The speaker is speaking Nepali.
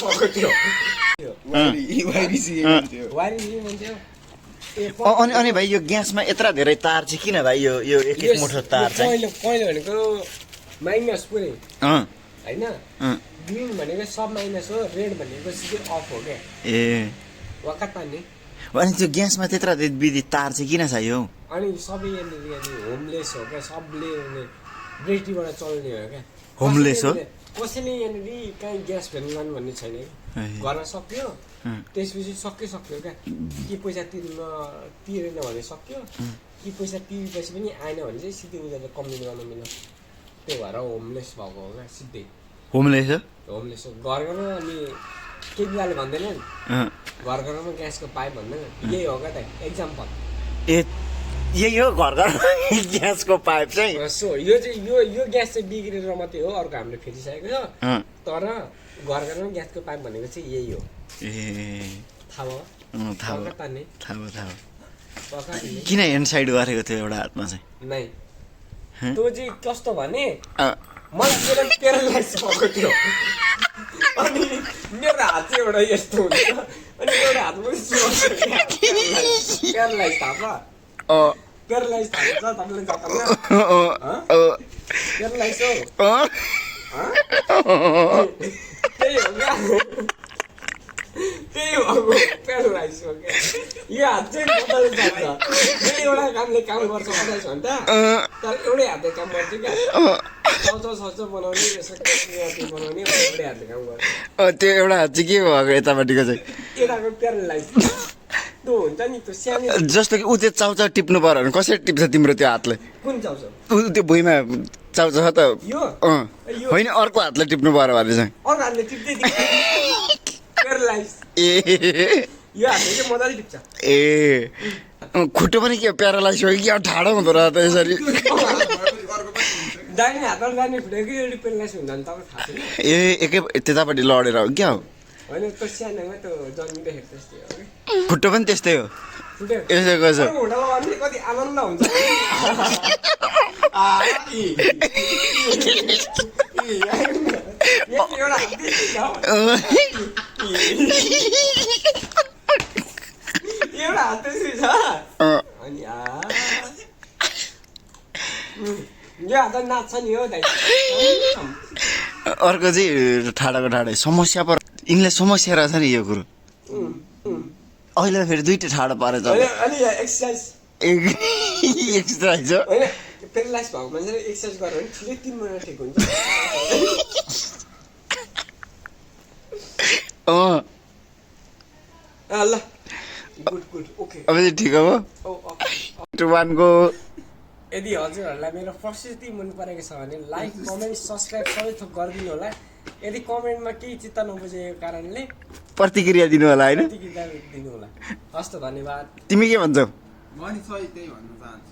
भएको थियो अनि भाइ यो ग्यासमा यत्रा धेरै तार चाहिँ किन भाइ यो यो एक एक मुठो तार चाहिँ पहिलो भनेको माइनस पुरै होइन ग्रिन भनेको सब माइनस हो रेड भनेको सिधै अफ हो क्या ए वाकत पार्ने अनि त्यो ग्यासमा त्यत्रा विधि तार चाहिँ किन चाहियो अनि सबै यहाँनिर होमलेस हो क्या सबले ब्रेटीबाट चल्ने हो क्या होमलेस हो कसैले यहाँनिर कहीँ ग्यास फेर्नु लानु भन्ने छैन घरमा सक्यो त्यसपछि सक्यो क्या के पैसा तिरेन भने सक्यो कि पैसा तिरेपछि पनि आएन भने चाहिँ सिधै उनीहरूले कम्प्लेन गर्न मिल्छ त्यही भएर होमलेस भएको हो क्या सिधै होमलेस हो होमलेस हो घर घरमा अनि केटीले भन्दैनन् घर घरमा ग्यासको पाइप भन्दैन यही हो क्या त एक्जाम्पल ए यही हो घर घर ग्यासको पाइप चाहिँ सो यो चाहिँ यो ग्यास चाहिँ बिग्रेर मात्रै हो अर्को हामीले फेरिसकेको छ तर घर घरमा ग्यासको पाइप भनेको चाहिँ यही हो ए थाहा किन इनसाइड गरेको थियो एउटा हातमा चाहिँ नै त्यो चाहिँ कस्तो भने मलाई प्यारालाइज भएको थियो अनि मेरो हात चाहिँ एउटा यस्तो हुन्छ अनि एउटा हात पनि प्यारालाइज थाहा प्यारालाइज थाहा छ तपाईँले जतामा प्यारालाइज हो त्यही हो क्या त्यही हो प्यारालाइज हो क्या यो हात चाहिँ बदल्छ एउटा कामले काम गर्छ 28 घन्टा तर एउटै हातले काम गर्छ क्या सौचो बनाउने बनाउने एउटै हातले काम गर्छ त्यो एउटा हात चाहिँ के भएको यतापट्टिको चाहिँ यताको प्यारालाइज त्यो हुन्छ नि त्यो सानो जस्तो कि ऊ त्यो चाउचाउ टिप्नु पर्यो भने कसरी टिप्छ तिम्रो त्यो हातले कुन चाउचाउ त्यो भुइँमा चाउचाउ छ त यो होइन अर्को हातले टिप्नु पर्यो भने चाहिँ अर्को हातले टिप्दै प्यारालाइज ए यो हातले चाहिँ मजाले टिप्छ ए खुट्टो पनि के प्यारालाइज हो कि ठाडो हुँदो रहेछ त यसरी दाहिने हातमा दाहिने खुट्टाकै एउटै प्यारालाइज हुन्छ नि तपाईँ थाहा छैन ए एकै त्यतापट्टि लडेर हो क्या हो होइन त्यो सानोमा त्यो जन्मिँदाखेरि त्यस्तै हो कि खुट्टो पनि त्यस्तै हो यसो कसो होटलमा भने कति आनन्द हुन्छ एउटा हात त्यसरी छ अनि यो हात नाच्छ नि हो दाइ अर्को चाहिँ ठाडाको ठाडै समस्या पर यिनलाई समस्या रहेछ नि यो कुरो अहिले फेरि दुइटै ठाडो पारेछ अनि एक्सर्साइज एक्सर्साइज हो होइन प्यारालाइज भएको मान्छेले एक्सर्साइज गर्यो भने ठिकै 3 महिना ठिक हुन्छ ल गुड ओके अब चाहिँ ठिक हो 1 को यदि हजुरहरूलाई मेरो प्रस्तुति मन परेको छ भने लाइक कमेन्ट सब्सक्राइब सबै थोक गरिदिनु होला यदि कमेन्टमा केही चित्त नबुझेको कारणले प्रतिक्रिया दिनु होला होइन प्रतिक्रिया दिनु होला हस् त धन्यवाद तिमी के भन्छौ म नि सही त्यही भन्न चाहन्छु